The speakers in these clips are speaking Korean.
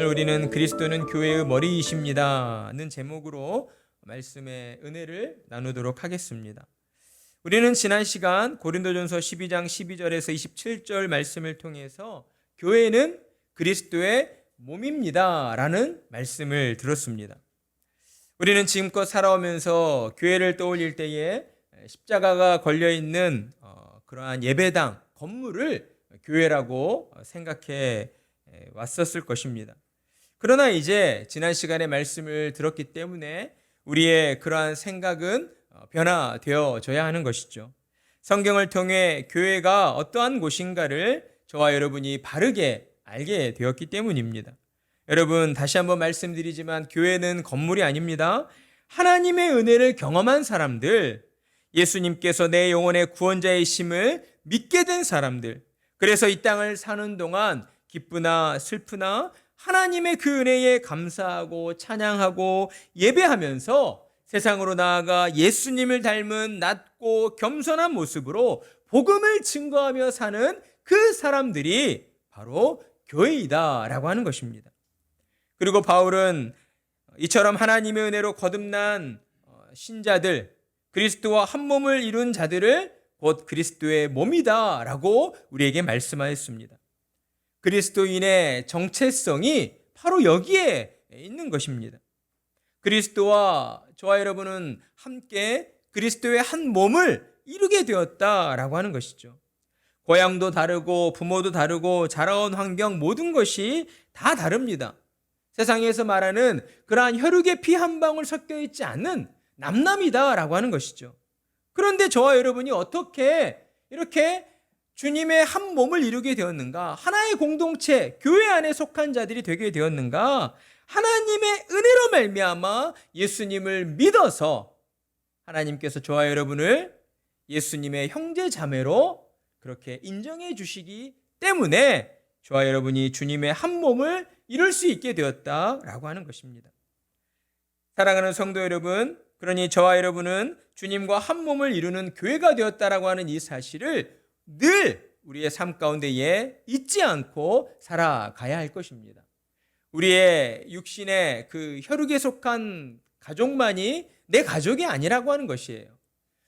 우리는 그리스도는 교회의 머리이십니다는 제목으로 말씀의 은혜를 나누도록 하겠습니다. 우리는 지난 시간 고린도전서 12장 12절에서 27절 말씀을 통해서 교회는 그리스도의 몸입니다 라는 말씀을 들었습니다. 우리는 지금껏 살아오면서 교회를 떠올릴 때에 십자가가 걸려있는 그러한 예배당, 건물을 교회라고 생각해 왔었을 것입니다. 그러나 이제 지난 시간에 말씀을 들었기 때문에 우리의 그러한 생각은 변화되어져야 하는 것이죠. 성경을 통해 교회가 어떠한 곳인가를 저와 여러분이 바르게 알게 되었기 때문입니다. 여러분, 다시 한번 말씀드리지만 교회는 건물이 아닙니다. 하나님의 은혜를 경험한 사람들, 예수님께서 내 영혼의 구원자이심을 믿게 된 사람들, 그래서 이 땅을 사는 동안 기쁘나 슬프나 하나님의 그 은혜에 감사하고 찬양하고 예배하면서 세상으로 나아가 예수님을 닮은 낮고 겸손한 모습으로 복음을 증거하며 사는 그 사람들이 바로 교회이다라고 하는 것입니다. 그리고 바울은 이처럼 하나님의 은혜로 거듭난 신자들, 그리스도와 한 몸을 이룬 자들을 곧 그리스도의 몸이다라고 우리에게 말씀하였습니다. 그리스도인의 정체성이 바로 여기에 있는 것입니다. 그리스도와 저와 여러분은 함께 그리스도의 한 몸을 이루게 되었다라고 하는 것이죠. 고향도 다르고 부모도 다르고 자라온 환경 모든 것이 다 다릅니다. 세상에서 말하는 그러한 혈육의 피 한 방울 섞여 있지 않는 남남이다라고 하는 것이죠. 그런데 저와 여러분이 어떻게 이렇게 주님의 한 몸을 이루게 되었는가? 하나의 공동체, 교회 안에 속한 자들이 되게 되었는가? 하나님의 은혜로 말미암아 예수님을 믿어서 하나님께서 저와 여러분을 예수님의 형제 자매로 그렇게 인정해 주시기 때문에 저와 여러분이 주님의 한 몸을 이룰 수 있게 되었다라고 하는 것입니다. 사랑하는 성도 여러분, 그러니 저와 여러분은 주님과 한 몸을 이루는 교회가 되었다라고 하는 이 사실을 늘 우리의 삶 가운데에 잊지 않고 살아가야 할 것입니다. 우리의 육신의 그 혈육에 속한 가족만이 내 가족이 아니라고 하는 것이에요.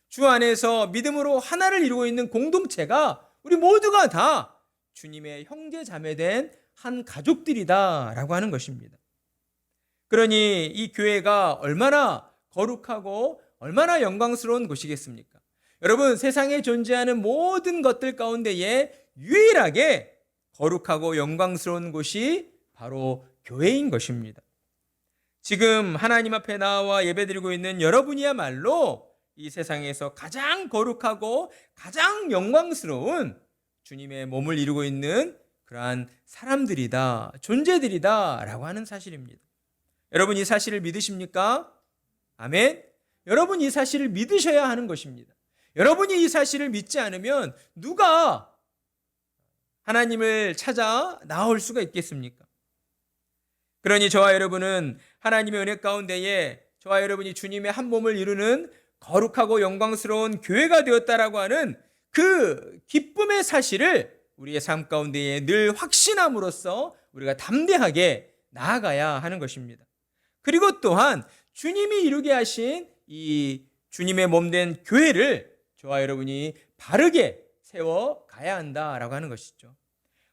주 안에서 믿음으로 하나를 이루고 있는 공동체가 우리 모두가 다 주님의 형제 자매된 한 가족들이다라고 하는 것입니다. 그러니 이 교회가 얼마나 거룩하고 얼마나 영광스러운 곳이겠습니까? 여러분, 세상에 존재하는 모든 것들 가운데에 유일하게 거룩하고 영광스러운 곳이 바로 교회인 것입니다. 지금 하나님 앞에 나와 예배드리고 있는 여러분이야말로 이 세상에서 가장 거룩하고 가장 영광스러운 주님의 몸을 이루고 있는 그러한 사람들이다, 존재들이다 라고 하는 사실입니다. 여러분, 이 사실을 믿으십니까? 아멘. 여러분, 이 사실을 믿으셔야 하는 것입니다. 여러분이 이 사실을 믿지 않으면 누가 하나님을 찾아 나올 수가 있겠습니까? 그러니 저와 여러분은 하나님의 은혜 가운데에 저와 여러분이 주님의 한 몸을 이루는 거룩하고 영광스러운 교회가 되었다라고 하는 그 기쁨의 사실을 우리의 삶 가운데에 늘 확신함으로써 우리가 담대하게 나아가야 하는 것입니다. 그리고 또한 주님이 이루게 하신 이 주님의 몸된 교회를 저와 여러분이 바르게 세워가야 한다라고 하는 것이죠.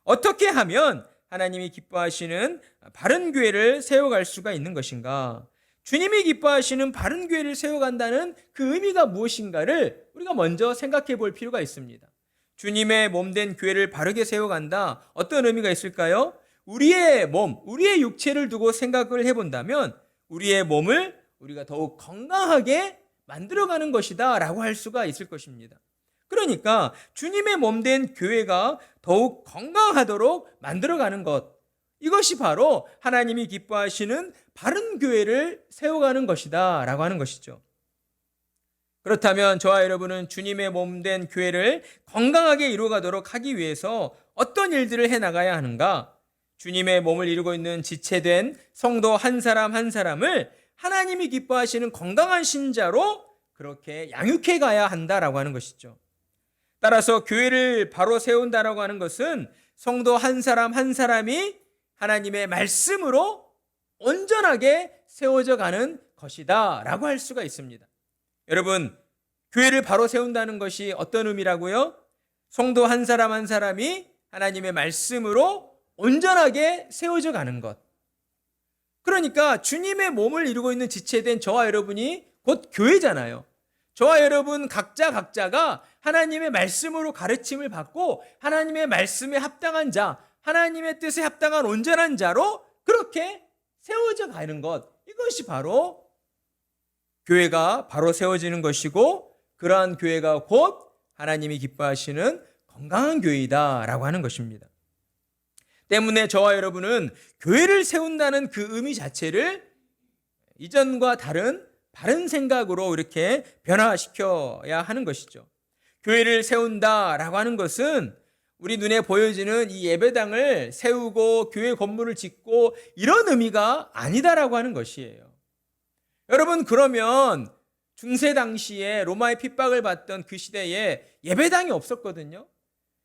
어떻게 하면 하나님이 기뻐하시는 바른 교회를 세워갈 수가 있는 것인가? 주님이 기뻐하시는 바른 교회를 세워간다는 그 의미가 무엇인가를 우리가 먼저 생각해 볼 필요가 있습니다. 주님의 몸된 교회를 바르게 세워간다. 어떤 의미가 있을까요? 우리의 몸, 우리의 육체를 두고 생각을 해본다면 우리의 몸을 우리가 더욱 건강하게 만들어가는 것이다 라고 할 수가 있을 것입니다. 그러니까 주님의 몸된 교회가 더욱 건강하도록 만들어가는 것, 이것이 바로 하나님이 기뻐하시는 바른 교회를 세워가는 것이다 라고 하는 것이죠. 그렇다면 저와 여러분은 주님의 몸된 교회를 건강하게 이루어가도록 하기 위해서 어떤 일들을 해나가야 하는가? 주님의 몸을 이루고 있는 지체된 성도 한 사람 한 사람을 하나님이 기뻐하시는 건강한 신자로 그렇게 양육해 가야 한다라고 하는 것이죠. 따라서 교회를 바로 세운다라고 하는 것은 성도 한 사람 한 사람이 하나님의 말씀으로 온전하게 세워져 가는 것이다 라고 할 수가 있습니다. 여러분, 교회를 바로 세운다는 것이 어떤 의미라고요? 성도 한 사람 한 사람이 하나님의 말씀으로 온전하게 세워져 가는 것. 그러니까 주님의 몸을 이루고 있는 지체된 저와 여러분이 곧 교회잖아요. 저와 여러분 각자가 하나님의 말씀으로 가르침을 받고 하나님의 말씀에 합당한 자, 하나님의 뜻에 합당한 온전한 자로 그렇게 세워져 가는 것, 이것이 바로 교회가 바로 세워지는 것이고, 그러한 교회가 곧 하나님이 기뻐하시는 건강한 교회이다라고 하는 것입니다. 때문에 저와 여러분은 교회를 세운다는 그 의미 자체를 이전과 다른 바른 생각으로 이렇게 변화시켜야 하는 것이죠. 교회를 세운다라고 하는 것은 우리 눈에 보여지는 이 예배당을 세우고 교회 건물을 짓고 이런 의미가 아니다라고 하는 것이에요. 여러분, 그러면 중세 당시에 로마의 핍박을 받던 그 시대에 예배당이 없었거든요.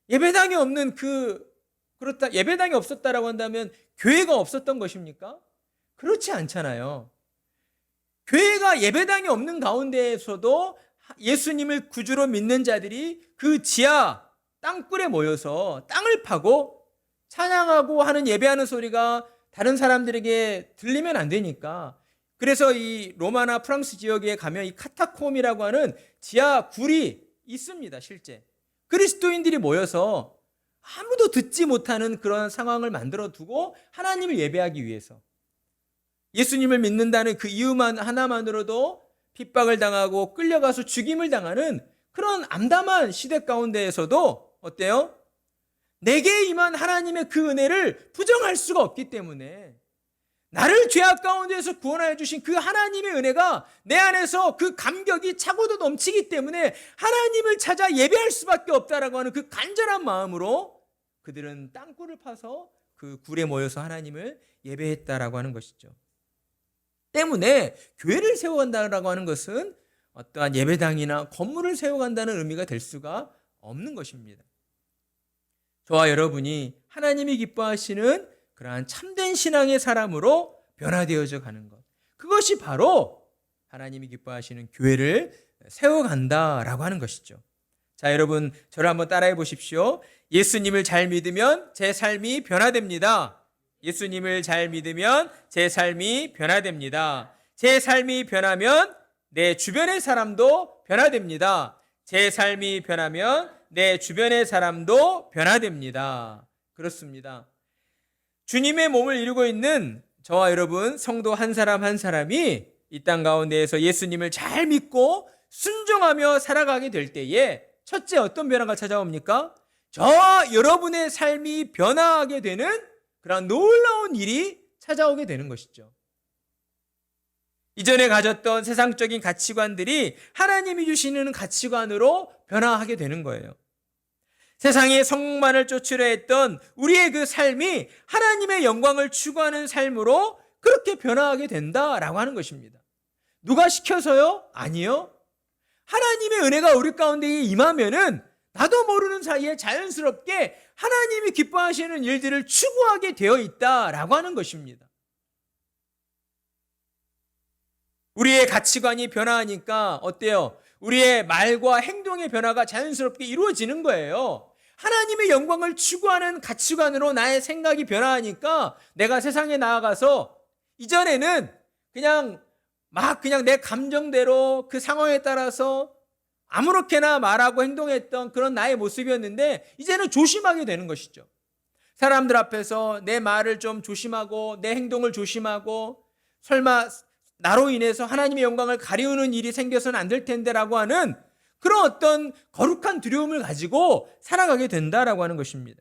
예배당이 없는 예배당이 없었다라고 한다면 교회가 없었던 것입니까? 그렇지 않잖아요. 교회가 예배당이 없는 가운데에서도 예수님을 구주로 믿는 자들이 그 지하 땅굴에 모여서 땅을 파고 찬양하고 하는 예배하는 소리가 다른 사람들에게 들리면 안 되니까, 그래서 이 로마나 프랑스 지역에 가면 이 카타콤이라고 하는 지하 굴이 있습니다. 실제 그리스도인들이 모여서 아무도 듣지 못하는 그런 상황을 만들어 두고 하나님을 예배하기 위해서, 예수님을 믿는다는 그 이유만 하나만으로도 핍박을 당하고 끌려가서 죽임을 당하는 그런 암담한 시대 가운데에서도 어때요? 내게 임한 하나님의 그 은혜를 부정할 수가 없기 때문에, 나를 죄악 가운데에서 구원하여 주신 그 하나님의 은혜가 내 안에서 그 감격이 차고도 넘치기 때문에 하나님을 찾아 예배할 수밖에 없다라고 하는 그 간절한 마음으로 그들은 땅굴을 파서 그 굴에 모여서 하나님을 예배했다라고 하는 것이죠. 때문에 교회를 세워간다라고 하는 것은 어떠한 예배당이나 건물을 세워간다는 의미가 될 수가 없는 것입니다. 저와 여러분이 하나님이 기뻐하시는 그러한 참된 신앙의 사람으로 변화되어져 가는 것, 그것이 바로 하나님이 기뻐하시는 교회를 세워간다라고 하는 것이죠. 자, 여러분, 저를 한번 따라해 보십시오. 예수님을 잘 믿으면 제 삶이 변화됩니다. 예수님을 잘 믿으면 제 삶이 변화됩니다. 제 삶이 변하면 내 주변의 사람도 변화됩니다. 제 삶이 변하면 내 주변의 사람도 변화됩니다. 그렇습니다. 주님의 몸을 이루고 있는 저와 여러분 성도 한 사람 한 사람이 이 땅 가운데에서 예수님을 잘 믿고 순종하며 살아가게 될 때에 첫째 어떤 변화가 찾아옵니까? 저와 여러분의 삶이 변화하게 되는 그런 놀라운 일이 찾아오게 되는 것이죠. 이전에 가졌던 세상적인 가치관들이 하나님이 주시는 가치관으로 변화하게 되는 거예요. 세상의 성만을 쫓으려 했던 우리의 그 삶이 하나님의 영광을 추구하는 삶으로 그렇게 변화하게 된다라고 하는 것입니다. 누가 시켜서요? 아니요. 하나님의 은혜가 우리 가운데 임하면은 나도 모르는 사이에 자연스럽게 하나님이 기뻐하시는 일들을 추구하게 되어 있다라고 하는 것입니다. 우리의 가치관이 변화하니까 어때요? 우리의 말과 행동의 변화가 자연스럽게 이루어지는 거예요. 하나님의 영광을 추구하는 가치관으로 나의 생각이 변화하니까 내가 세상에 나아가서 이전에는 그냥 내 감정대로 그 상황에 따라서 아무렇게나 말하고 행동했던 그런 나의 모습이었는데 이제는 조심하게 되는 것이죠. 사람들 앞에서 내 말을 좀 조심하고 내 행동을 조심하고 설마 나로 인해서 하나님의 영광을 가리우는 일이 생겨서는 안 될 텐데라고 하는 그런 어떤 거룩한 두려움을 가지고 살아가게 된다라고 하는 것입니다.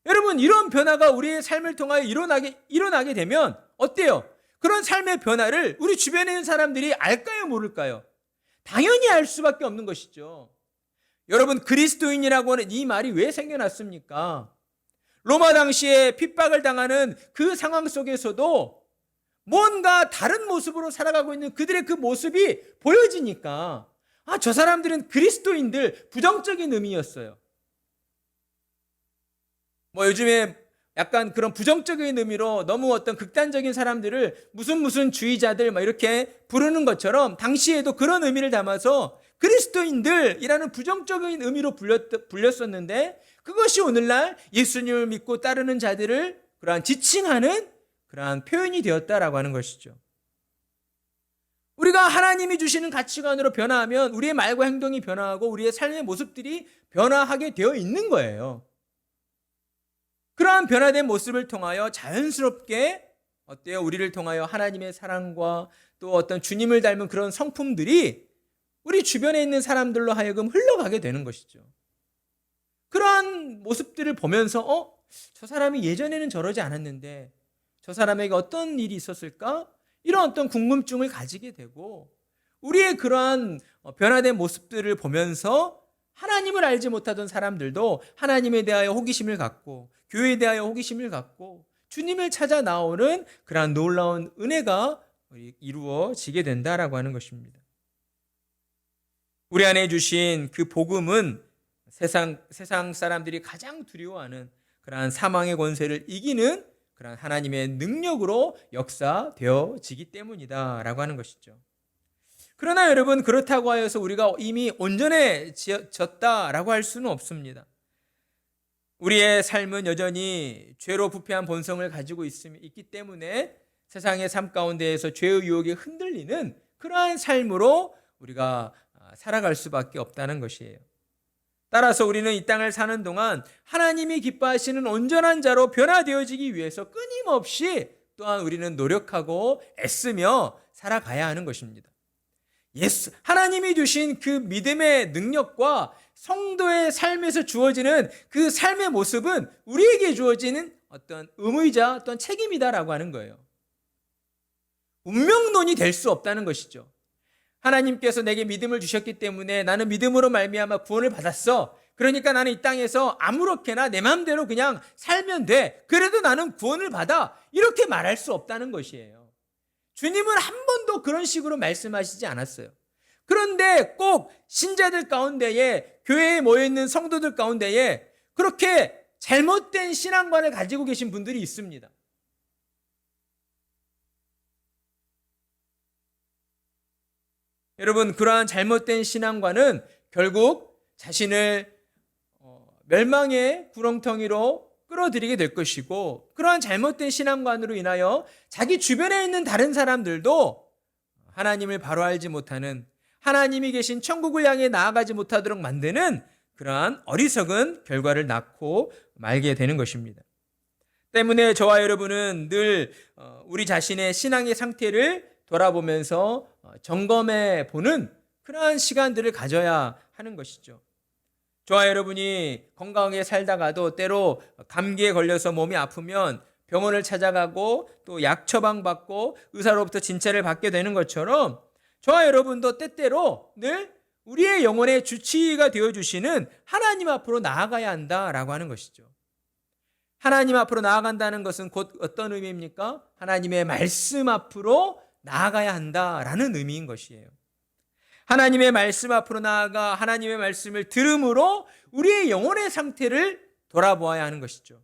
여러분, 이런 변화가 우리의 삶을 통하여 일어나게 되면 어때요? 그런 삶의 변화를 우리 주변에 있는 사람들이 알까요, 모를까요? 당연히 알 수밖에 없는 것이죠. 여러분, 그리스도인이라고 하는 이 말이 왜 생겨났습니까? 로마 당시에 핍박을 당하는 그 상황 속에서도 뭔가 다른 모습으로 살아가고 있는 그들의 그 모습이 보여지니까 저 사람들은 그리스도인들, 부정적인 의미였어요. 요즘에 약간 그런 부정적인 의미로 너무 어떤 극단적인 사람들을 무슨 주의자들 막 이렇게 부르는 것처럼 당시에도 그런 의미를 담아서 그리스도인들이라는 부정적인 의미로 불렸었는데, 그것이 오늘날 예수님을 믿고 따르는 자들을 그러한 지칭하는 그러한 표현이 되었다라고 하는 것이죠. 우리가 하나님이 주시는 가치관으로 변화하면 우리의 말과 행동이 변화하고 우리의 삶의 모습들이 변화하게 되어 있는 거예요. 그러한 변화된 모습을 통하여 자연스럽게 어때요? 우리를 통하여 하나님의 사랑과 또 어떤 주님을 닮은 그런 성품들이 우리 주변에 있는 사람들로 하여금 흘러가게 되는 것이죠. 그러한 모습들을 보면서 저 사람이 예전에는 저러지 않았는데 저 사람에게 어떤 일이 있었을까? 이런 어떤 궁금증을 가지게 되고, 우리의 그러한 변화된 모습들을 보면서 하나님을 알지 못하던 사람들도 하나님에 대하여 호기심을 갖고 교회에 대하여 호기심을 갖고 주님을 찾아 나오는 그러한 놀라운 은혜가 이루어지게 된다라고 하는 것입니다. 우리 안에 주신 그 복음은 세상 사람들이 가장 두려워하는 그러한 사망의 권세를 이기는 그러한 하나님의 능력으로 역사되어지기 때문이다라고 하는 것이죠. 그러나 여러분, 그렇다고 하여서 우리가 이미 온전해졌다라고 할 수는 없습니다. 우리의 삶은 여전히 죄로 부패한 본성을 가지고 있기 때문에 세상의 삶 가운데에서 죄의 유혹에 흔들리는 그러한 삶으로 우리가 살아갈 수밖에 없다는 것이에요. 따라서 우리는 이 땅을 사는 동안 하나님이 기뻐하시는 온전한 자로 변화되어지기 위해서 끊임없이 또한 우리는 노력하고 애쓰며 살아가야 하는 것입니다. 하나님이 주신 그 믿음의 능력과 성도의 삶에서 주어지는 그 삶의 모습은 우리에게 주어지는 어떤 의무이자 어떤 책임이다라고 하는 거예요. 운명론이 될 수 없다는 것이죠. 하나님께서 내게 믿음을 주셨기 때문에 나는 믿음으로 말미암아 구원을 받았어. 그러니까 나는 이 땅에서 아무렇게나 내 마음대로 그냥 살면 돼. 그래도 나는 구원을 받아. 이렇게 말할 수 없다는 것이에요. 주님은 한 번도 그런 식으로 말씀하시지 않았어요. 그런데 꼭 신자들 가운데에, 교회에 모여있는 성도들 가운데에 그렇게 잘못된 신앙관을 가지고 계신 분들이 있습니다. 여러분, 그러한 잘못된 신앙관은 결국 자신을 멸망의 구렁텅이로 끌어들이게 될 것이고, 그러한 잘못된 신앙관으로 인하여 자기 주변에 있는 다른 사람들도 하나님을 바로 알지 못하는, 하나님이 계신 천국을 향해 나아가지 못하도록 만드는 그러한 어리석은 결과를 낳고 말게 되는 것입니다. 때문에 저와 여러분은 늘 우리 자신의 신앙의 상태를 돌아보면서 점검해 보는 그러한 시간들을 가져야 하는 것이죠. 저와 여러분이 건강하게 살다가도 때로 감기에 걸려서 몸이 아프면 병원을 찾아가고 또 약 처방받고 의사로부터 진찰을 받게 되는 것처럼, 저와 여러분도 때때로 늘 우리의 영혼의 주치의가 되어주시는 하나님 앞으로 나아가야 한다라고 하는 것이죠. 하나님 앞으로 나아간다는 것은 곧 어떤 의미입니까? 하나님의 말씀 앞으로 나아가야 한다라는 의미인 것이에요. 하나님의 말씀 앞으로 나아가 하나님의 말씀을 들음으로 우리의 영혼의 상태를 돌아보아야 하는 것이죠.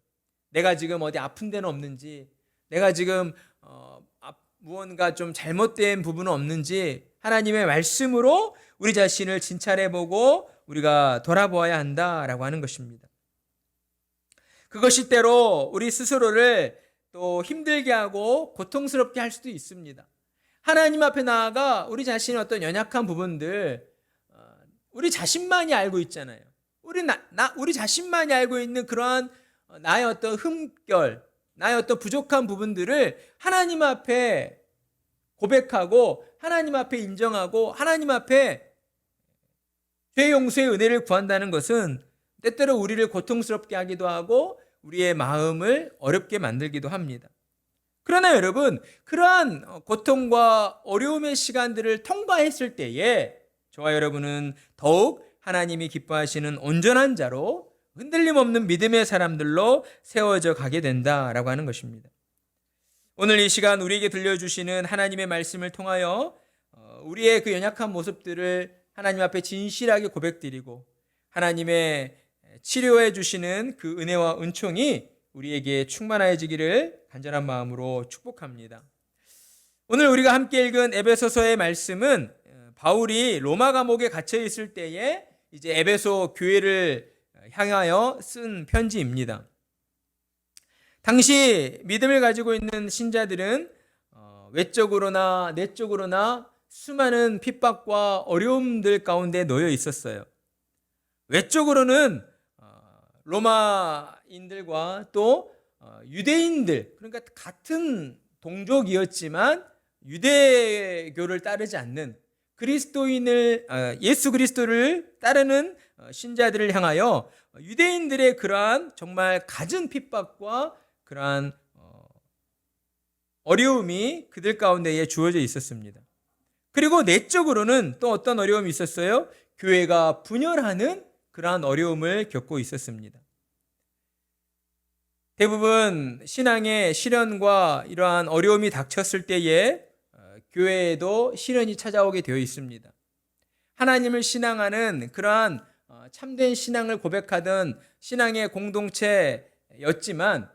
내가 지금 어디 아픈 데는 없는지, 내가 지금 무언가 좀 잘못된 부분은 없는지 하나님의 말씀으로 우리 자신을 진찰해보고 우리가 돌아보아야 한다라고 하는 것입니다. 그것이 때로 우리 스스로를 또 힘들게 하고 고통스럽게 할 수도 있습니다. 하나님 앞에 나아가 우리 자신의 어떤 연약한 부분들, 우리 자신만이 알고 있잖아요. 우리 자신만이 알고 있는 그러한 나의 어떤 흠결, 나의 어떤 부족한 부분들을 하나님 앞에 고백하고 하나님 앞에 인정하고 하나님 앞에 죄 용서의 은혜를 구한다는 것은 때때로 우리를 고통스럽게 하기도 하고 우리의 마음을 어렵게 만들기도 합니다. 그러나 여러분, 그러한 고통과 어려움의 시간들을 통과했을 때에 저와 여러분은 더욱 하나님이 기뻐하시는 온전한 자로 흔들림 없는 믿음의 사람들로 세워져 가게 된다라고 하는 것입니다. 오늘 이 시간 우리에게 들려주시는 하나님의 말씀을 통하여 우리의 그 연약한 모습들을 하나님 앞에 진실하게 고백드리고 하나님의 치료해 주시는 그 은혜와 은총이 우리에게 충만해지기를 간절한 마음으로 축복합니다. 오늘 우리가 함께 읽은 에베소서의 말씀은 바울이 로마 감옥에 갇혀 있을 때에 이제 에베소 교회를 향하여 쓴 편지입니다. 당시 믿음을 가지고 있는 신자들은 외적으로나 내적으로나 수많은 핍박과 어려움들 가운데 놓여 있었어요. 외적으로는 로마인들과 또 유대인들, 그러니까 같은 동족이었지만 유대교를 따르지 않는 그리스도인을 예수 그리스도를 따르는 신자들을 향하여 유대인들의 그러한 정말 갖은 핍박과 그러한 어려움이 그들 가운데에 주어져 있었습니다. 그리고 내적으로는 또 어떤 어려움이 있었어요? 교회가 분열하는 그러한 어려움을 겪고 있었습니다. 대부분 신앙의 시련과 이러한 어려움이 닥쳤을 때에 교회에도 시련이 찾아오게 되어 있습니다. 하나님을 신앙하는 그러한 참된 신앙을 고백하던 신앙의 공동체였지만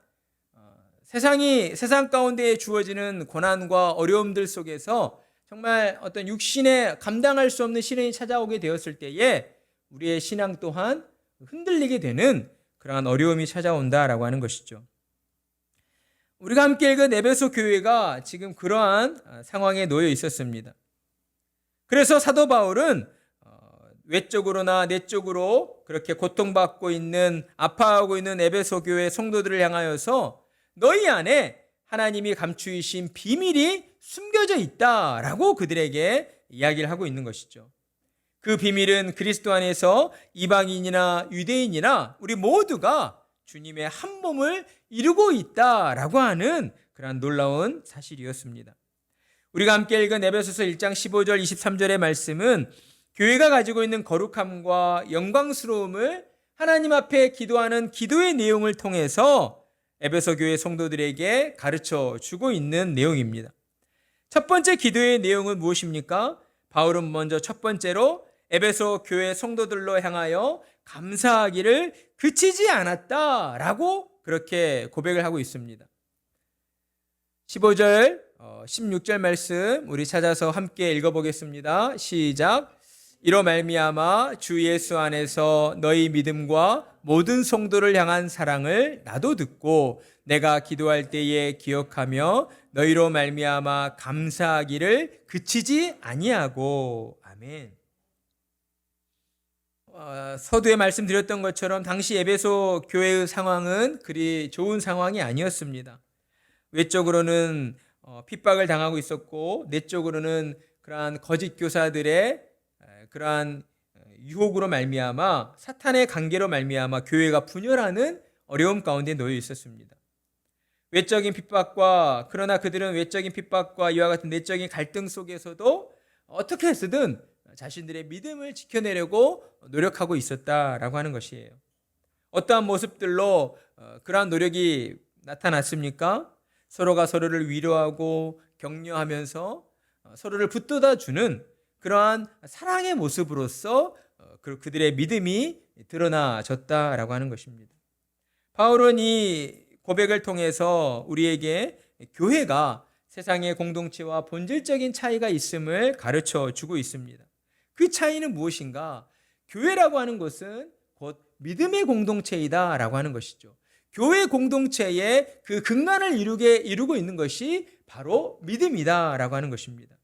세상 가운데에 주어지는 고난과 어려움들 속에서 정말 어떤 육신에 감당할 수 없는 시련이 찾아오게 되었을 때에 우리의 신앙 또한 흔들리게 되는 그러한 어려움이 찾아온다라고 하는 것이죠. 우리가 함께 읽은 에베소 교회가 지금 그러한 상황에 놓여 있었습니다. 그래서 사도 바울은 외적으로나 내적으로 그렇게 고통받고 있는, 아파하고 있는 에베소 교회 성도들을 향하여서 너희 안에 하나님이 감추이신 비밀이 숨겨져 있다라고 그들에게 이야기를 하고 있는 것이죠. 그 비밀은 그리스도 안에서 이방인이나 유대인이나 우리 모두가 주님의 한 몸을 이루고 있다라고 하는 그런 놀라운 사실이었습니다. 우리가 함께 읽은 에베소서 1장 15절 23절의 말씀은 교회가 가지고 있는 거룩함과 영광스러움을 하나님 앞에 기도하는 기도의 내용을 통해서 에베소 교회 성도들에게 가르쳐 주고 있는 내용입니다. 첫 번째 기도의 내용은 무엇입니까? 바울은 먼저 첫 번째로 에베소 교회 성도들로 향하여 감사하기를 그치지 않았다라고 그렇게 고백을 하고 있습니다. 15절, 16절 말씀 우리 찾아서 함께 읽어보겠습니다. 시작. 이로 말미암아 주 예수 안에서 너희 믿음과 모든 성도를 향한 사랑을 나도 듣고 내가 기도할 때에 기억하며 너희로 말미암아 감사하기를 그치지 아니하고. 아멘. 서두에 말씀드렸던 것처럼 당시 에베소 교회의 상황은 그리 좋은 상황이 아니었습니다. 외적으로는 핍박을 당하고 있었고 내적으로는 그러한 거짓 교사들의 그러한 유혹으로 말미암아 사탄의 관계로 말미암아 교회가 분열하는 어려움 가운데 놓여 있었습니다. 외적인 핍박과 그러나 그들은 외적인 핍박과 이와 같은 내적인 갈등 속에서도 어떻게 해서든 자신들의 믿음을 지켜내려고 노력하고 있었다라고 하는 것이에요. 어떠한 모습들로 그러한 노력이 나타났습니까? 서로가 서로를 위로하고 격려하면서 서로를 붙돋아 주는 그러한 사랑의 모습으로서 그들의 믿음이 드러나졌다라고 하는 것입니다. 바울은 이 고백을 통해서 우리에게 교회가 세상의 공동체와 본질적인 차이가 있음을 가르쳐 주고 있습니다. 그 차이는 무엇인가? 교회라고 하는 것은 곧 믿음의 공동체이다라고 하는 것이죠. 교회 공동체의 그 근간을 이루고 있는 것이 바로 믿음이다라고 하는 것입니다.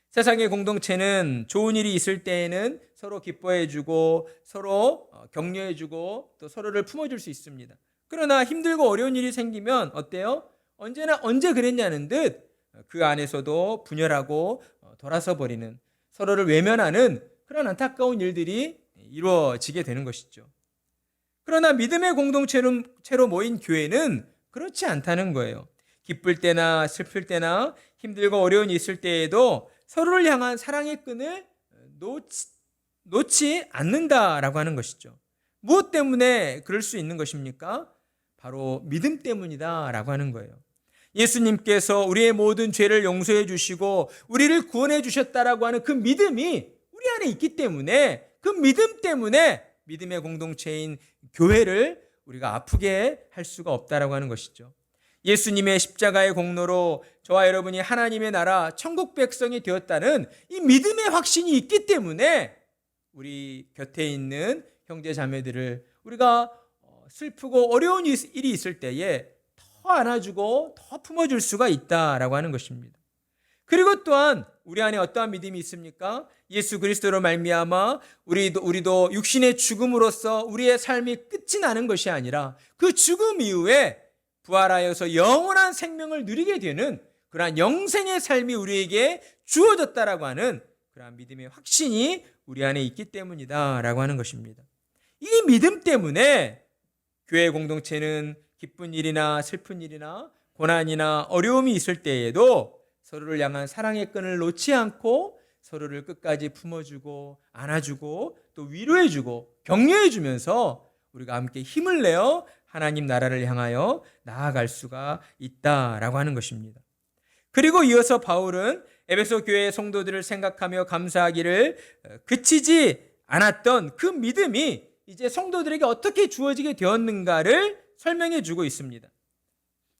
세상의 공동체는 좋은 일이 있을 때에는 서로 기뻐해주고 서로 격려해주고 또 서로를 품어줄 수 있습니다. 그러나 힘들고 어려운 일이 생기면 어때요? 언제 그랬냐는 듯 그 안에서도 분열하고 돌아서 버리는, 서로를 외면하는 그런 안타까운 일들이 이루어지게 되는 것이죠. 그러나 믿음의 공동체로 모인 교회는 그렇지 않다는 거예요. 기쁠 때나 슬플 때나 힘들고 어려운 일이 있을 때에도 서로를 향한 사랑의 끈을 놓지 않는다라고 하는 것이죠. 무엇 때문에 그럴 수 있는 것입니까? 바로 믿음 때문이다라고 하는 거예요. 예수님께서 우리의 모든 죄를 용서해 주시고 우리를 구원해 주셨다라고 하는 그 믿음이 우리 안에 있기 때문에 그 믿음 때문에 믿음의 공동체인 교회를 우리가 아프게 할 수가 없다라고 하는 것이죠. 예수님의 십자가의 공로로 저와 여러분이 하나님의 나라 천국 백성이 되었다는 이 믿음의 확신이 있기 때문에 우리 곁에 있는 형제 자매들을 우리가 슬프고 어려운 일이 있을 때에 더 안아주고 더 품어줄 수가 있다라고 하는 것입니다. 그리고 또한 우리 안에 어떠한 믿음이 있습니까? 예수 그리스도로 말미암아 우리도 육신의 죽음으로써 우리의 삶이 끝이 나는 것이 아니라 그 죽음 이후에 부활하여서 영원한 생명을 누리게 되는 그러한 영생의 삶이 우리에게 주어졌다라고 하는 그러한 믿음의 확신이 우리 안에 있기 때문이다라고 하는 것입니다. 이 믿음 때문에 교회 공동체는 기쁜 일이나 슬픈 일이나 고난이나 어려움이 있을 때에도 서로를 향한 사랑의 끈을 놓지 않고 서로를 끝까지 품어주고 안아주고 또 위로해주고 격려해주면서 우리가 함께 힘을 내어 하나님 나라를 향하여 나아갈 수가 있다라고 하는 것입니다. 그리고 이어서 바울은 에베소 교회의 성도들을 생각하며 감사하기를 그치지 않았던 그 믿음이 이제 성도들에게 어떻게 주어지게 되었는가를 설명해 주고 있습니다.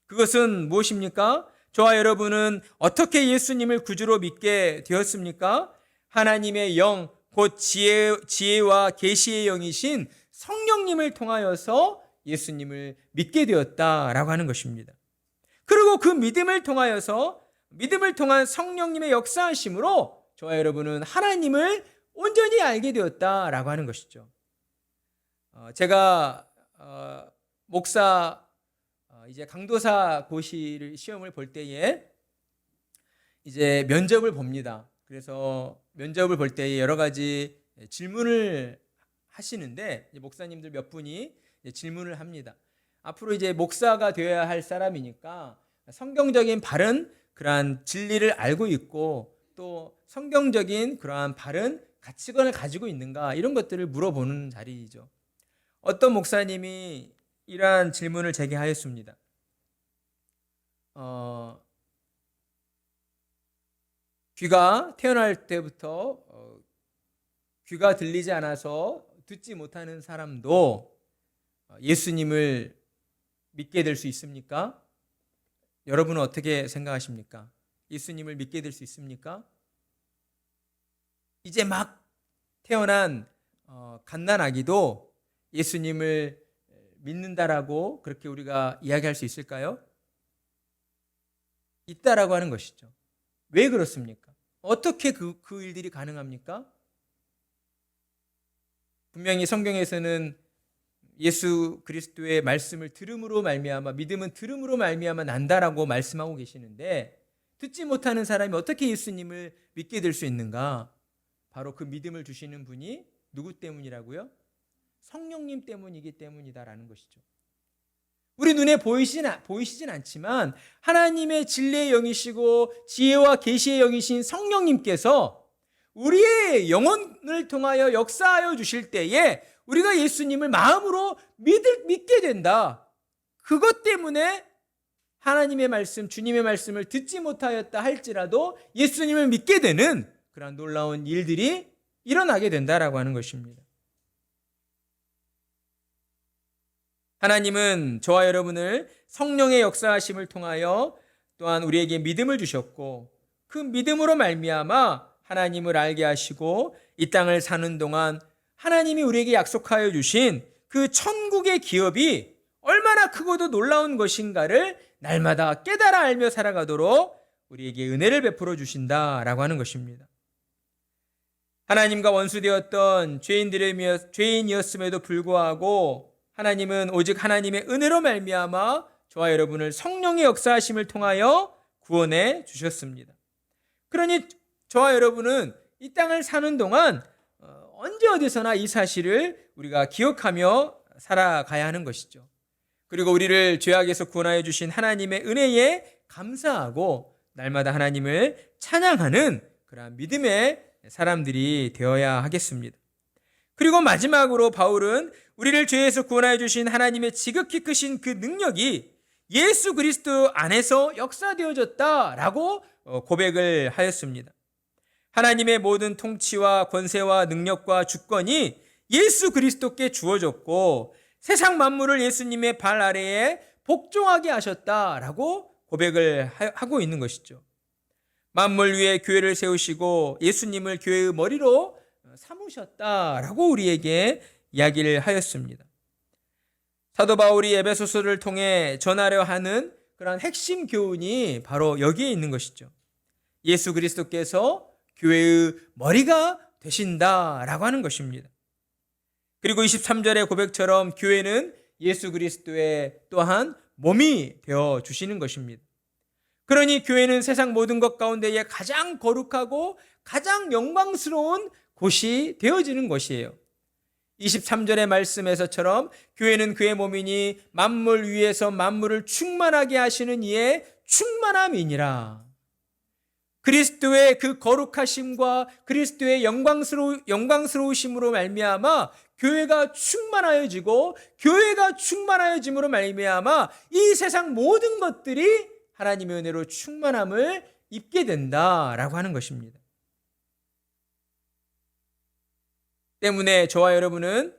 그것은 무엇입니까? 저와 여러분은 어떻게 예수님을 구주로 믿게 되었습니까? 하나님의 영, 곧 지혜와 계시의 영이신 성령님을 통하여서 예수님을 믿게 되었다라고 하는 것입니다. 그리고 그 믿음을 통한 성령님의 역사하심으로 저와 여러분은 하나님을 온전히 알게 되었다라고 하는 것이죠. 제가 목사 이제 강도사 고시를 시험을 볼 때에 이제 면접을 봅니다. 그래서 면접을 볼 때에 여러 가지 질문을 하시는데 목사님들 몇 분이 질문을 합니다. 앞으로 이제 목사가 되어야 할 사람이니까 성경적인 바른 그러한 진리를 알고 있고 또 성경적인 그러한 바른 가치관을 가지고 있는가 이런 것들을 물어보는 자리이죠. 어떤 목사님이 이러한 질문을 제게 하였습니다. 귀가 태어날 때부터 귀가 들리지 않아서 듣지 못하는 사람도 예수님을 믿게 될 수 있습니까? 여러분은 어떻게 생각하십니까? 예수님을 믿게 될 수 있습니까? 이제 막 태어난 갓난아기도 예수님을 믿는다라고 그렇게 우리가 이야기할 수 있을까요? 있다라고 하는 것이죠. 왜 그렇습니까? 어떻게 그 일들이 가능합니까? 분명히 성경에서는 예수 그리스도의 말씀을 들음으로 말미암아 믿음은 들음으로 말미암아 난다라고 말씀하고 계시는데 듣지 못하는 사람이 어떻게 예수님을 믿게 될 수 있는가? 바로 그 믿음을 주시는 분이 누구 때문이라고요? 성령님 때문이기 때문이다라는 것이죠. 우리 눈에 보이시진 않지만 하나님의 진리의 영이시고 지혜와 계시의 영이신 성령님께서 우리의 영혼을 통하여 역사하여 주실 때에 우리가 예수님을 마음으로 믿게 된다. 그것 때문에 하나님의 말씀, 주님의 말씀을 듣지 못하였다 할지라도 예수님을 믿게 되는 그런 놀라운 일들이 일어나게 된다라고 하는 것입니다. 하나님은 저와 여러분을 성령의 역사하심을 통하여 또한 우리에게 믿음을 주셨고 그 믿음으로 말미암아 하나님을 알게 하시고 이 땅을 사는 동안 하나님이 우리에게 약속하여 주신 그 천국의 기업이 얼마나 크고도 놀라운 것인가를 날마다 깨달아 알며 살아가도록 우리에게 은혜를 베풀어 주신다라고 하는 것입니다. 하나님과 원수되었던 죄인이었음에도 불구하고 하나님은 오직 하나님의 은혜로 말미암아 저와 여러분을 성령의 역사하심을 통하여 구원해 주셨습니다. 그러니 저와 여러분은 이 땅을 사는 동안 언제 어디서나 이 사실을 우리가 기억하며 살아가야 하는 것이죠. 그리고 우리를 죄악에서 구원하여 주신 하나님의 은혜에 감사하고 날마다 하나님을 찬양하는 그런 믿음의 사람들이 되어야 하겠습니다. 그리고 마지막으로 바울은 우리를 죄에서 구원하여 주신 하나님의 지극히 크신 그 능력이 예수 그리스도 안에서 역사되어졌다라고 고백을 하였습니다. 하나님의 모든 통치와 권세와 능력과 주권이 예수 그리스도께 주어졌고 세상 만물을 예수님의 발 아래에 복종하게 하셨다라고 고백을 하고 있는 것이죠. 만물 위에 교회를 세우시고 예수님을 교회의 머리로 삼으셨다라고 우리에게 이야기를 하였습니다. 사도 바울이 에베소서를 통해 전하려 하는 그런 핵심 교훈이 바로 여기에 있는 것이죠. 예수 그리스도께서 교회의 머리가 되신다라고 하는 것입니다. 그리고 23절의 고백처럼 교회는 예수 그리스도의 또한 몸이 되어 주시는 것입니다. 그러니 교회는 세상 모든 것 가운데에 가장 거룩하고 가장 영광스러운 곳이 되어지는 것이에요. 23절의 말씀에서처럼 교회는 그의 몸이니 만물 위에서 만물을 충만하게 하시는 이의 충만함이니라. 그리스도의 그 거룩하심과 그리스도의 영광스러우심으로 말미암아 교회가 충만하여지고 교회가 충만하여짐으로 말미암아 이 세상 모든 것들이 하나님의 은혜로 충만함을 입게 된다라고 하는 것입니다. 때문에 저와 여러분은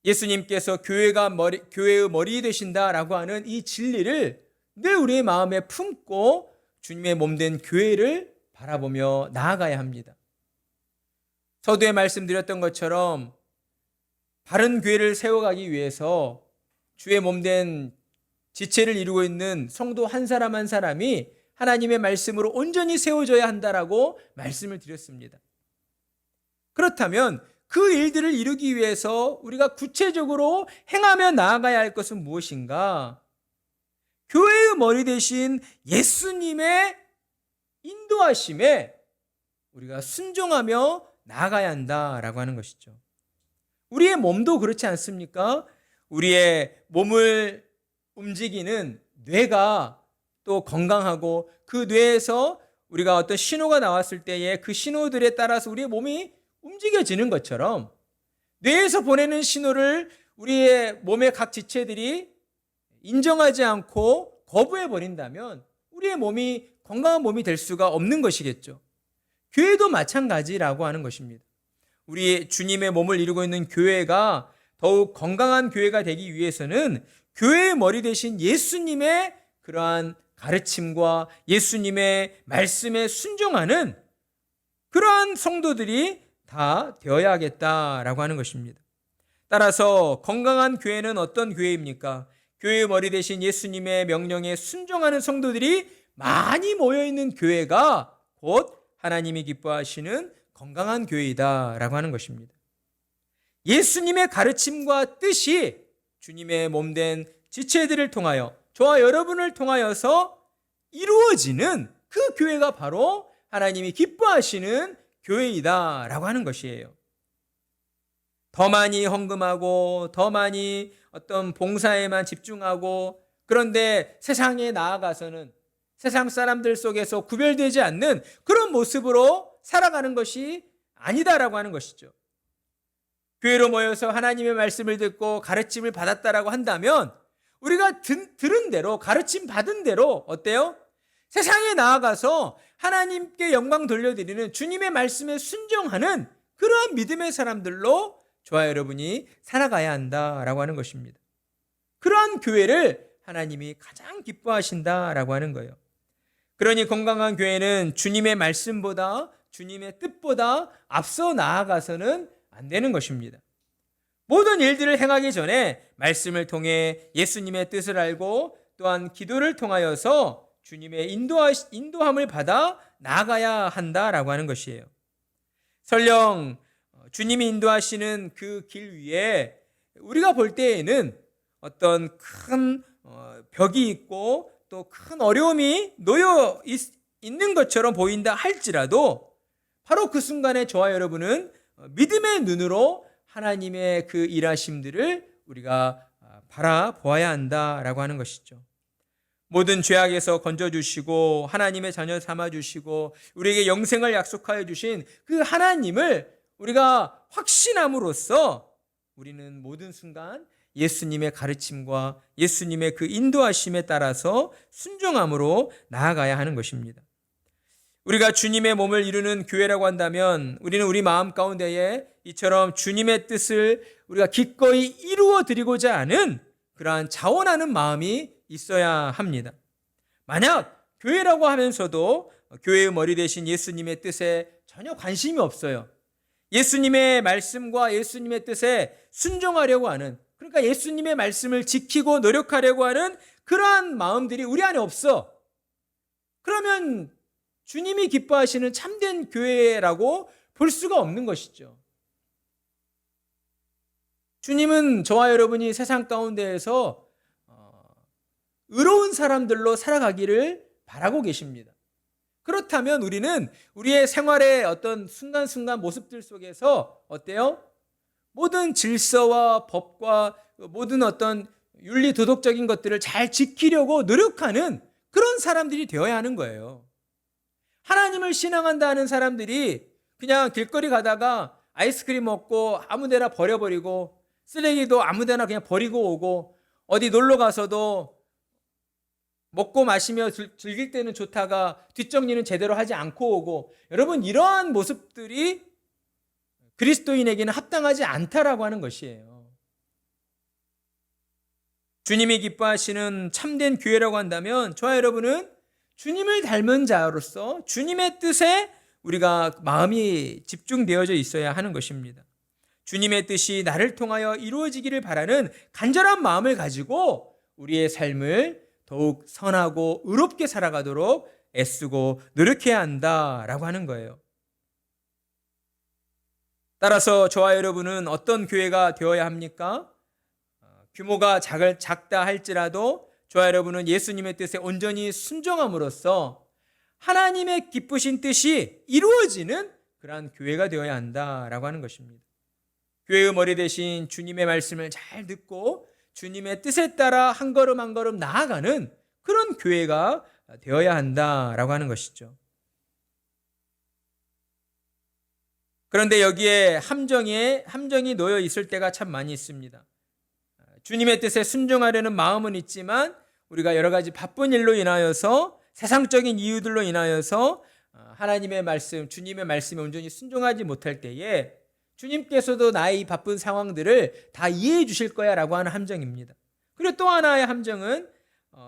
예수님께서 교회의 머리 되신다라고 하는 이 진리를 늘 우리의 마음에 품고 주님의 몸된 교회를 바라보며 나아가야 합니다. 서두에 말씀드렸던 것처럼 바른 교회를 세워가기 위해서 주의 몸된 지체를 이루고 있는 성도 한 사람 한 사람이 하나님의 말씀으로 온전히 세워져야 한다라고 말씀을 드렸습니다. 그렇다면 그 일들을 이루기 위해서 우리가 구체적으로 행하며 나아가야 할 것은 무엇인가? 교회의 머리 대신 예수님의 인도하심에 우리가 순종하며 나아가야 한다라고 하는 것이죠. 우리의 몸도 그렇지 않습니까? 우리의 몸을 움직이는 뇌가 또 건강하고 그 뇌에서 우리가 어떤 신호가 나왔을 때에 그 신호들에 따라서 우리의 몸이 움직여지는 것처럼 뇌에서 보내는 신호를 우리의 몸의 각 지체들이 인정하지 않고 거부해 버린다면 우리의 몸이 건강한 몸이 될 수가 없는 것이겠죠. 교회도 마찬가지라고 하는 것입니다. 우리 주님의 몸을 이루고 있는 교회가 더욱 건강한 교회가 되기 위해서는 교회의 머리 대신 예수님의 그러한 가르침과 예수님의 말씀에 순종하는 그러한 성도들이 다 되어야겠다라고 하는 것입니다. 따라서 건강한 교회는 어떤 교회입니까? 교회의 머리 대신 예수님의 명령에 순종하는 성도들이 많이 모여있는 교회가 곧 하나님이 기뻐하시는 건강한 교회이다라고 하는 것입니다. 예수님의 가르침과 뜻이 주님의 몸된 지체들을 통하여 저와 여러분을 통하여서 이루어지는 그 교회가 바로 하나님이 기뻐하시는 교회이다라고 하는 것이에요. 더 많이 헌금하고 더 많이 어떤 봉사에만 집중하고 그런데 세상에 나아가서는 세상 사람들 속에서 구별되지 않는 그런 모습으로 살아가는 것이 아니다라고 하는 것이죠. 교회로 모여서 하나님의 말씀을 듣고 가르침을 받았다라고 한다면 우리가 들은 대로 가르침 받은 대로 어때요? 세상에 나아가서 하나님께 영광 돌려드리는 주님의 말씀에 순종하는 그러한 믿음의 사람들로 저와 여러분이 살아가야 한다라고 하는 것입니다. 그러한 교회를 하나님이 가장 기뻐하신다라고 하는 거예요. 그러니 건강한 교회는 주님의 말씀보다 주님의 뜻보다 앞서 나아가서는 안 되는 것입니다. 모든 일들을 행하기 전에 말씀을 통해 예수님의 뜻을 알고 또한 기도를 통하여서 주님의 인도함을 받아 나아가야 한다라고 하는 것이에요. 설령 주님이 인도하시는 그 길 위에 우리가 볼 때에는 어떤 큰 벽이 있고 또 큰 어려움이 놓여 있는 것처럼 보인다 할지라도 바로 그 순간에 저와 여러분은 믿음의 눈으로 하나님의 그 일하심들을 우리가 바라보아야 한다라고 하는 것이죠. 모든 죄악에서 건져주시고 하나님의 자녀 삼아주시고 우리에게 영생을 약속하여 주신 그 하나님을 우리가 확신함으로써 우리는 모든 순간 예수님의 가르침과 예수님의 그 인도하심에 따라서 순종함으로 나아가야 하는 것입니다. 우리가 주님의 몸을 이루는 교회라고 한다면 우리는 우리 마음 가운데에 이처럼 주님의 뜻을 우리가 기꺼이 이루어 드리고자 하는 그러한 자원하는 마음이 있어야 합니다. 만약 교회라고 하면서도 교회의 머리 되신 예수님의 뜻에 전혀 관심이 없어요. 예수님의 말씀과 예수님의 뜻에 순종하려고 하는, 그러니까 예수님의 말씀을 지키고 노력하려고 하는 그러한 마음들이 우리 안에 없어. 그러면 주님이 기뻐하시는 참된 교회라고 볼 수가 없는 것이죠. 주님은 저와 여러분이 세상 가운데에서 의로운 사람들로 살아가기를 바라고 계십니다. 그렇다면 우리는 우리의 생활의 어떤 순간순간 모습들 속에서 어때요? 모든 질서와 법과 모든 어떤 윤리 도덕적인 것들을 잘 지키려고 노력하는 그런 사람들이 되어야 하는 거예요. 하나님을 신앙한다 는 사람들이 그냥 길거리 가다가 아이스크림 먹고 아무데나 버려버리고 쓰레기도 아무데나 그냥 버리고 오고 어디 놀러 가서도 먹고 마시며 즐길 때는 좋다가 뒷정리는 제대로 하지 않고 오고, 여러분 이러한 모습들이 그리스도인에게는 합당하지 않다라고 하는 것이에요. 주님이 기뻐하시는 참된 교회라고 한다면 저와 여러분은 주님을 닮은 자로서 주님의 뜻에 우리가 마음이 집중되어져 있어야 하는 것입니다. 주님의 뜻이 나를 통하여 이루어지기를 바라는 간절한 마음을 가지고 우리의 삶을 더욱 선하고 의롭게 살아가도록 애쓰고 노력해야 한다라고 하는 거예요. 따라서 저와 여러분은 어떤 교회가 되어야 합니까? 규모가 작다 할지라도 저와 여러분은 예수님의 뜻에 온전히 순종함으로써 하나님의 기쁘신 뜻이 이루어지는 그러한 교회가 되어야 한다라고 하는 것입니다. 교회의 머리 대신 주님의 말씀을 잘 듣고 주님의 뜻에 따라 한 걸음 한 걸음 나아가는 그런 교회가 되어야 한다라고 하는 것이죠. 그런데 여기에 함정이 놓여 있을 때가 참 많이 있습니다. 주님의 뜻에 순종하려는 마음은 있지만 우리가 여러 가지 바쁜 일로 인하여서 세상적인 이유들로 인하여서 하나님의 말씀, 주님의 말씀에 온전히 순종하지 못할 때에 주님께서도 나의 이 바쁜 상황들을 다 이해해 주실 거야 라고 하는 함정입니다. 그리고 또 하나의 함정은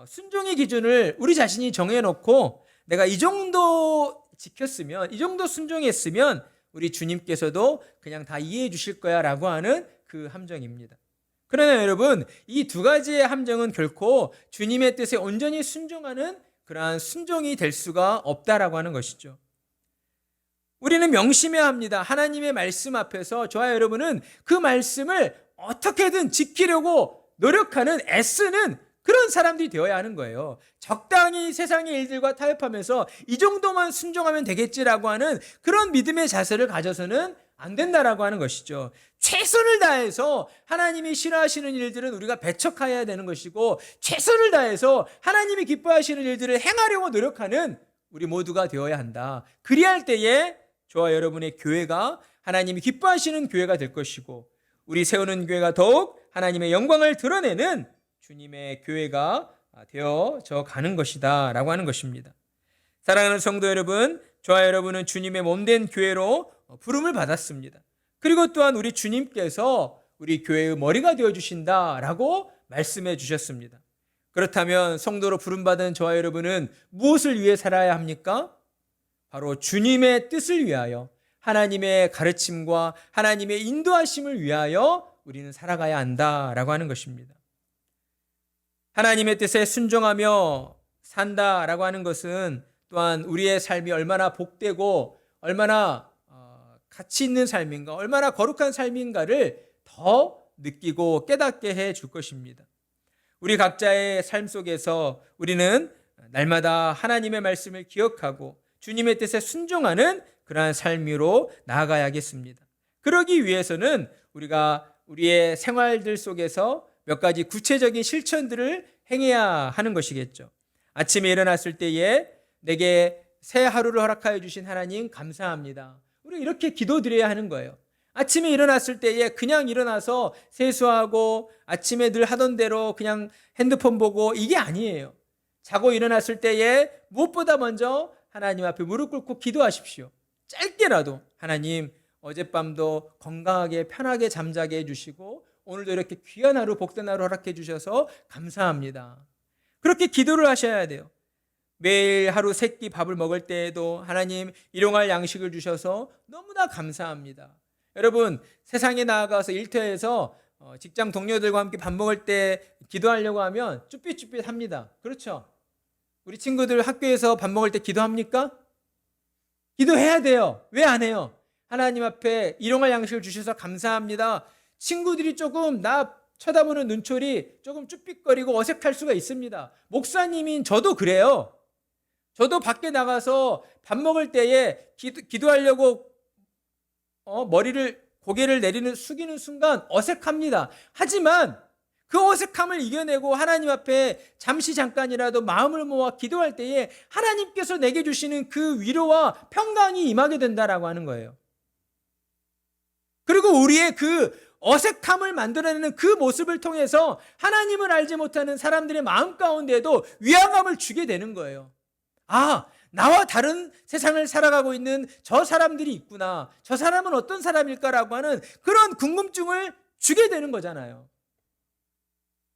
순종의 기준을 우리 자신이 정해놓고 내가 이 정도 지켰으면, 이 정도 순종했으면 우리 주님께서도 그냥 다 이해해 주실 거야 라고 하는 그 함정입니다. 그러나 여러분, 이 두 가지의 함정은 결코 주님의 뜻에 온전히 순종하는 그러한 순종이 될 수가 없다라고 하는 것이죠. 우리는 명심해야 합니다. 하나님의 말씀 앞에서 저와 여러분은 그 말씀을 어떻게든 지키려고 노력하는, 애쓰는 그런 사람들이 되어야 하는 거예요. 적당히 세상의 일들과 타협하면서 이 정도만 순종하면 되겠지라고 하는 그런 믿음의 자세를 가져서는 안 된다라고 하는 것이죠. 최선을 다해서 하나님이 싫어하시는 일들은 우리가 배척해야 되는 것이고, 최선을 다해서 하나님이 기뻐하시는 일들을 행하려고 노력하는 우리 모두가 되어야 한다. 그리할 때에 저와 여러분의 교회가 하나님이 기뻐하시는 교회가 될 것이고, 우리 세우는 교회가 더욱 하나님의 영광을 드러내는 주님의 교회가 되어져 가는 것이다 라고 하는 것입니다. 사랑하는 성도 여러분, 저와 여러분은 주님의 몸된 교회로 부름을 받았습니다. 그리고 또한 우리 주님께서 우리 교회의 머리가 되어주신다라고 말씀해 주셨습니다. 그렇다면 성도로 부름받은 저와 여러분은 무엇을 위해 살아야 합니까? 바로 주님의 뜻을 위하여, 하나님의 가르침과 하나님의 인도하심을 위하여 우리는 살아가야 한다라고 하는 것입니다. 하나님의 뜻에 순종하며 산다라고 하는 것은 또한 우리의 삶이 얼마나 복되고 얼마나 가치 있는 삶인가, 얼마나 거룩한 삶인가를 더 느끼고 깨닫게 해 줄 것입니다. 우리 각자의 삶 속에서 우리는 날마다 하나님의 말씀을 기억하고 주님의 뜻에 순종하는 그러한 삶으로 나아가야겠습니다. 그러기 위해서는 우리가 우리의 생활들 속에서 몇 가지 구체적인 실천들을 행해야 하는 것이겠죠. 아침에 일어났을 때에 내게 새 하루를 허락하여 주신 하나님 감사합니다. 우리 이렇게 기도드려야 하는 거예요. 아침에 일어났을 때에 그냥 일어나서 세수하고 아침에 늘 하던 대로 그냥 핸드폰 보고 이게 아니에요. 자고 일어났을 때에 무엇보다 먼저 하나님 앞에 무릎 꿇고 기도하십시오. 짧게라도 하나님 어젯밤도 건강하게 편하게 잠자게 해주시고 오늘도 이렇게 귀한 하루 복된 하루 허락해 주셔서 감사합니다. 그렇게 기도를 하셔야 돼요. 매일 하루 세 끼 밥을 먹을 때에도 하나님 일용할 양식을 주셔서 너무나 감사합니다. 여러분 세상에 나아가서 일터에서 직장 동료들과 함께 밥 먹을 때 기도하려고 하면 쭈삣쭈삣합니다. 그렇죠? 우리 친구들 학교에서 밥 먹을 때 기도합니까? 기도해야 돼요. 왜 안 해요? 하나님 앞에 일용할 양식을 주셔서 감사합니다. 친구들이 조금 나 쳐다보는 눈초리 조금 쭈삣거리고 어색할 수가 있습니다. 목사님인 저도 그래요. 저도 밖에 나가서 밥 먹을 때에 기도하려고 고개를 숙이는 순간 어색합니다. 하지만 그 어색함을 이겨내고 하나님 앞에 잠시 잠깐이라도 마음을 모아 기도할 때에 하나님께서 내게 주시는 그 위로와 평강이 임하게 된다라고 하는 거예요. 그리고 우리의 그 어색함을 만들어내는 그 모습을 통해서 하나님을 알지 못하는 사람들의 마음 가운데에도 위안감을 주게 되는 거예요. 아, 나와 다른 세상을 살아가고 있는 저 사람들이 있구나. 저 사람은 어떤 사람일까라고 하는 그런 궁금증을 주게 되는 거잖아요.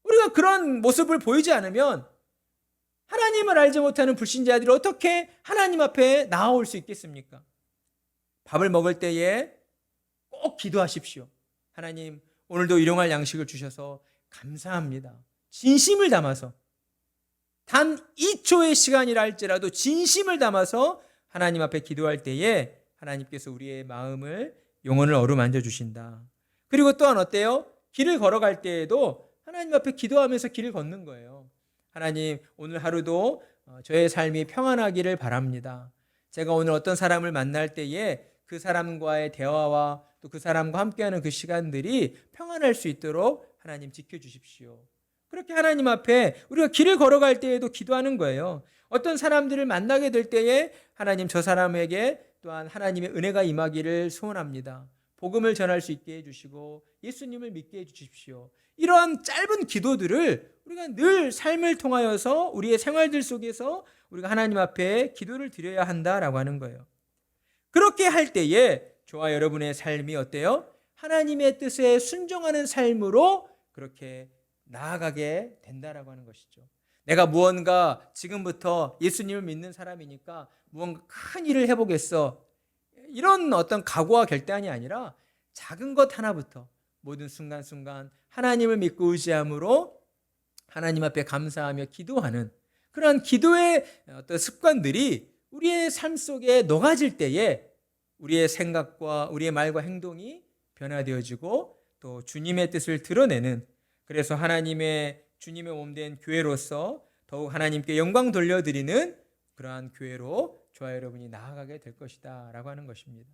우리가 그런 모습을 보이지 않으면 하나님을 알지 못하는 불신자들이 어떻게 하나님 앞에 나아올 수 있겠습니까? 밥을 먹을 때에 꼭 기도하십시오. 하나님, 오늘도 일용할 양식을 주셔서 감사합니다. 진심을 담아서 단 2초의 시간이라 할지라도 진심을 담아서 하나님 앞에 기도할 때에 하나님께서 우리의 마음을 영혼을 어루만져 주신다. 그리고 또한 어때요? 길을 걸어갈 때에도 하나님 앞에 기도하면서 길을 걷는 거예요. 하나님, 오늘 하루도 저의 삶이 평안하기를 바랍니다. 제가 오늘 어떤 사람을 만날 때에 그 사람과의 대화와 또 그 사람과 함께하는 그 시간들이 평안할 수 있도록 하나님 지켜주십시오. 그렇게 하나님 앞에 우리가 길을 걸어갈 때에도 기도하는 거예요. 어떤 사람들을 만나게 될 때에 하나님 저 사람에게 또한 하나님의 은혜가 임하기를 소원합니다. 복음을 전할 수 있게 해주시고 예수님을 믿게 해주십시오. 이러한 짧은 기도들을 우리가 늘 삶을 통하여서 우리의 생활들 속에서 우리가 하나님 앞에 기도를 드려야 한다라고 하는 거예요. 그렇게 할 때에 저와 여러분의 삶이 어때요? 하나님의 뜻에 순종하는 삶으로 그렇게 나아가게 된다라고 하는 것이죠. 내가 무언가 지금부터 예수님을 믿는 사람이니까 무언가 큰 일을 해보겠어. 이런 어떤 각오와 결단이 아니라 작은 것 하나부터 모든 순간순간 하나님을 믿고 의지함으로 하나님 앞에 감사하며 기도하는 그러한 기도의 어떤 습관들이 우리의 삶 속에 녹아질 때에 우리의 생각과 우리의 말과 행동이 변화되어지고 또 주님의 뜻을 드러내는 그래서 주님의 몸된 교회로서 더욱 하나님께 영광 돌려드리는 그러한 교회로 저와 여러분이 나아가게 될 것이다 라고 하는 것입니다.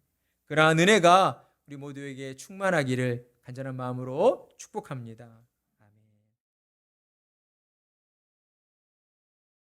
그러한 은혜가 우리 모두에게 충만하기를 간절한 마음으로 축복합니다.